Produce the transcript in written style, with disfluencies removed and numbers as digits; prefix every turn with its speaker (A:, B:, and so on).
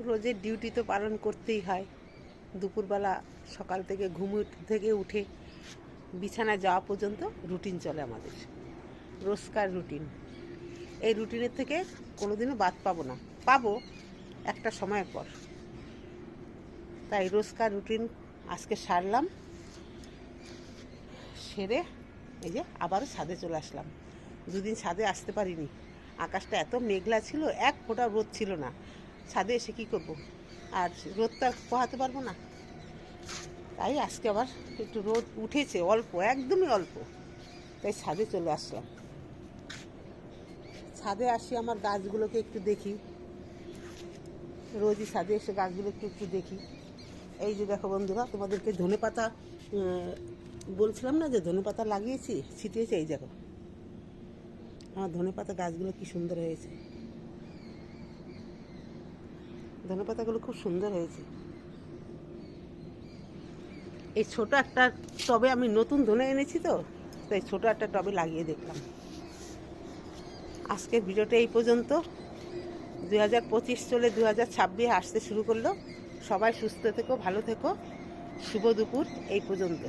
A: রোজের ডিউটি তো পালন করতেই হয়। দুপুরবেলা সকাল থেকে ঘুম থেকে উঠে বিছানায় যাওয়া পর্যন্ত রুটিন চলে আমাদের, রোজকার রুটিন। এই রুটিনের থেকে কোনোদিনও বাদ পাবো না, পাবো একটা সময়ের পর। তাই রোজকার রুটিন আজকে সারলাম, সেরে এই যে আবারও ছাদে চলে আসলাম। দুদিন ছাদে আসতে পারিনি, আকাশটা এত মেঘলা ছিল, এক ফোঁটা রোদ ছিল না। ছাদে এসে কী করবো, আর রোদটা পোহাতে পারবো না। তাই আজকে আবার একটু রোদ উঠেছে, অল্প, একদমই অল্প, তাই ছাদে চলে আসলাম। ছাদে আসি, আমার গাছগুলোকে একটু দেখি, রোজই ছাদে এসে গাছগুলোকে একটু দেখি। এই যে দেখো বন্ধুরা, তোমাদেরকে ধনেপাতা বলছিলাম না যে ধনেপাতা লাগিয়েছি, ছিটিয়েছি। এই দেখো আমার ধনেপাতা গাছগুলো কি সুন্দর হয়েছে, ধনেপাতাগুলো খুব সুন্দর হয়েছে। এই ছোট একটা টবে আমি নতুন ধনে এনেছি, তো তাই ছোট একটা টবে লাগিয়ে দেখলাম। আজকের ভিডিওটা এই পর্যন্ত। 2025 চলে 2026 আসতে শুরু করলো। সবাই সুস্থ থেকো, ভালো থেকো। শুভ দুপুর এই পর্যন্ত।